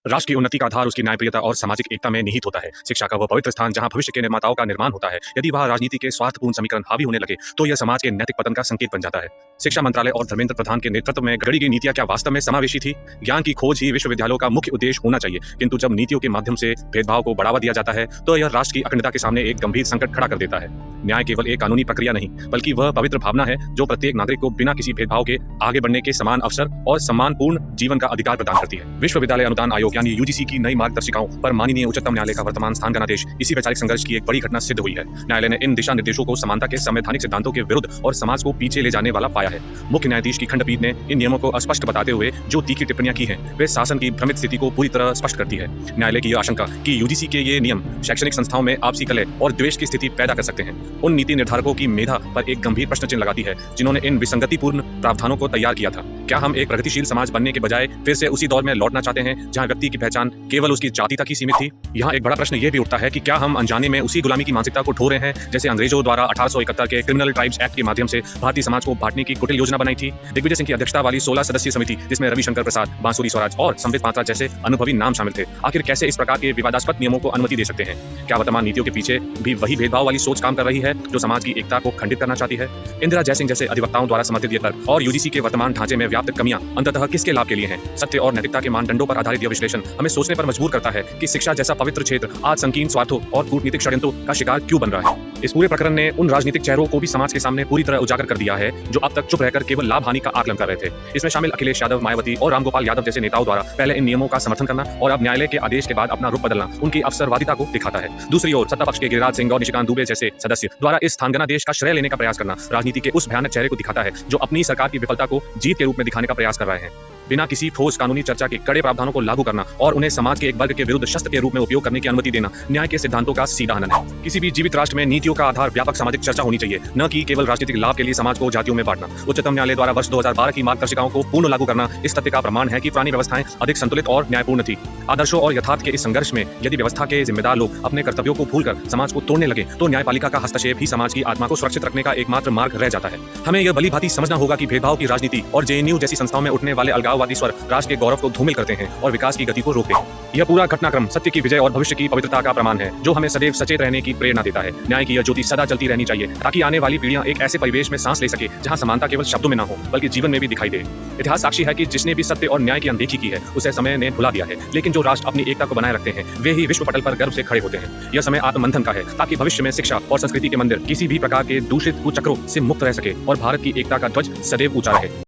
राष्ट्र की उन्नति का आधार उसकी न्यायप्रियता और सामाजिक एकता में निहित होता है। शिक्षा का वह पवित्र स्थान जहां भविष्य के निर्माताओं का निर्माण होता है, यदि वह राजनीति के स्वार्थपूर्ण समीकरण हावी होने लगे तो यह समाज के नैतिक पतन का संकेत बन जाता है। शिक्षा मंत्रालय और धर्मेंद्र प्रधान के नेतृत्व में गढ़ी गई नीतियां क्या वास्तव में समावेशी थी? ज्ञान की खोज ही विश्वविद्यालयों का मुख्य उद्देश्य होना चाहिए, किंतु जब नीतियों के माध्यम से भेदभाव को बढ़ावा दिया जाता है तो यह राष्ट्र की अखंडता के सामने एक गंभीर संकट खड़ा कर देता है। न्याय केवल एक कानूनी प्रक्रिया नहीं, बल्कि वह पवित्र भावना है जो प्रत्येक नागरिक को बिना किसी भेदभाव के आगे बढ़ने के समान अवसर और सम्मानपूर्ण जीवन का अधिकार प्रदान करती है। विश्वविद्यालय अनुदान आयोग यानी यूजीसी की नई मार्गदर्शिकाओं पर माननीय उच्चतम न्यायालय का वर्तमान स्थानादेश इसी वैचारिक संघर्ष की एक बड़ी घटना सिद्ध हुई है। न्यायालय ने इन दिशा निर्देशों को समानता के संवैधानिक सिद्धांतों के विरुद्ध और समाज को पीछे ले जाने वाला पाया है। मुख्य न्यायाधीश की खंडपीठ ने इन नियमों को स्पष्ट बताते हुए जो तीखी टिप्पणियां की हैं, वे शासन की भ्रमित स्थिति को पूरी तरह स्पष्ट करती है। न्यायालय की यह आशंका कि यूजीसी के ये नियम शैक्षणिक संस्थाओं में आपसी कलह और द्वेष की स्थिति पैदा कर सकते हैं, उन नीति निर्धारकों की मेधा पर एक गंभीर प्रश्न चिन्ह लगाती है जिन्होंने इन विसंगतिपूर्ण प्रावधानों को तैयार किया था। क्या हम एक प्रगतिशील समाज बनने के बजाय फिर से उसी दौर में लौटना चाहते हैं जहां व्यक्ति की पहचान केवल उसकी जाति तक ही सीमित थी? यहाँ एक बड़ा प्रश्न यह भी उठता है कि क्या हम अनजाने में उसी गुलामी की मानसिकता को ढो रहे हैं जैसे अंग्रेजों द्वारा 1871 के क्रिमिनल ट्राइब्स एक्ट के माध्यम से भारतीय समाज को बांटने की कुटिल योजना बनाई थी। दिग्विजय सिंह की अध्यक्षता वाली 16 सदस्यीय समिति, जिसमें रविशंकर प्रसाद, बांसुरी स्वराज और संबित पात्रा जैसे अनुभवी नाम शामिल थे, आखिर कैसे इस प्रकार के विवादास्पद नियमों को अनुमति दे सकते हैं? क्या वर्तमान नीतियों के पीछे भी वही भेदभाव वाली सोच काम कर रही है जो समाज की एकता को खंडित करना चाहती है? इंदिरा जयसिंह जैसे अधिवक्ताओं द्वारा समर्थित ये तर्क और यूजीसी के वर्तमान ढांचे में व्याप्त कमियां अंततः किसके लाभ के लिए हैं? सत्य और नैतिकता के मानदंडों पर आधारित यह विश्लेषण हमें सोचने पर मजबूर करता है कि शिक्षा जैसा पवित्र क्षेत्र आज संकीर्ण स्वार्थों और कूटनीतिक षड्यंत्रों का शिकार क्यों बन रहा है। इस पूरे प्रकरण ने उन राजनीतिक चेहरों को भी समाज के सामने पूरी तरह उजागर कर दिया है जो अब तक चुप रहकर केवल लाभ हानि का आकलन कर रहे थे। इसमें शामिल अखिलेश यादव, मायावती और रामगोपाल यादव जैसे नेताओं द्वारा पहले इन नियमों का समर्थन करना और अब न्यायालय के आदेश के बाद अपना रुख बदलना उनकी अवसरवादिता को दिखाता है। दूसरी ओर सत्ता पक्ष के गिरिराज सिंह और निशिकांत दुबे जैसे सदस्य द्वारा इस स्थानादेश का श्रेय लेने का प्रयास करना राजनीति के उस भयानक चेहरे को दिखाता है जो अपनी सरकार की विफलता को जीत के रूप में दिखाने का प्रयास कर रहे हैं। बिना किसी ठोस कानूनी चर्चा के कड़े प्रावधानों को लागू करना और उन्हें समाज के एक वर्ग के विरुद्ध शस्त्र के रूप में उपयोग करने की अनुमति देना न्याय के सिद्धांतों का सीधा हनन है। किसी भी जीवित राष्ट्र में नीतियों का आधार व्यापक सामाजिक चर्चा होनी चाहिए, न कि केवल राजनीतिक लाभ के लिए समाज को जातियों में बांटना। उच्चतम न्यायालय द्वारा वर्ष 2012 की मार्गदर्शिकाओं को पूर्ण लागू करना इस तथ्य का प्रमाण है कि पुरानी व्यवस्थाएं अधिक संतुलित और न्यायपूर्ण थी। आदर्शों और यथार्थ के इस संघर्ष में यदि व्यवस्था के जिम्मेदार लोग अपने कर्तव्यों को भूलकर समाज को तोड़ने लगे तो न्यायपालिका का हस्तक्षेप ही समाज की आत्मा को सुरक्षित रखने का एकमात्र मार्ग रह जाता है। हमें यह भली भांति समझना होगा कि भेदभाव की राजनीति और जेएनयू जैसी संस्थाओं में उठने वाले अलगाववादी स्वर राष्ट्र के गौरव को धूमिल करते हैं और विकास की गति को रोकते हैं। यह पूरा घटनाक्रम सत्य की विजय और भविष्य की पवित्रता का प्रमाण है जो हमें सदैव सचेत रहने की प्रेरणा देता है। न्याय की यह ज्योति सदा जलती रहनी चाहिए ताकि आने वाली पीढ़ियां एक ऐसे परिवेश में सांस ले सके जहां समानता केवल शब्दों में न हो बल्कि जीवन में भी दिखाई दे। इतिहास साक्षी है कि जिसने भी सत्य और न्याय की अनदेखी की है उसे समय ने भुला दिया है, लेकिन जो राष्ट्र अपनी एकता को बनाए रखते हैं वे ही विश्व पटल पर गर्व से खड़े होते हैं। यह समय आत्ममंथन का है ताकि भविष्य में शिक्षा और संस्कृति के मंदिर किसी भी प्रकार के दूषित कुचक्रों से मुक्त रह सके और भारत की एकता का ध्वज सदैव ऊंचा रहे।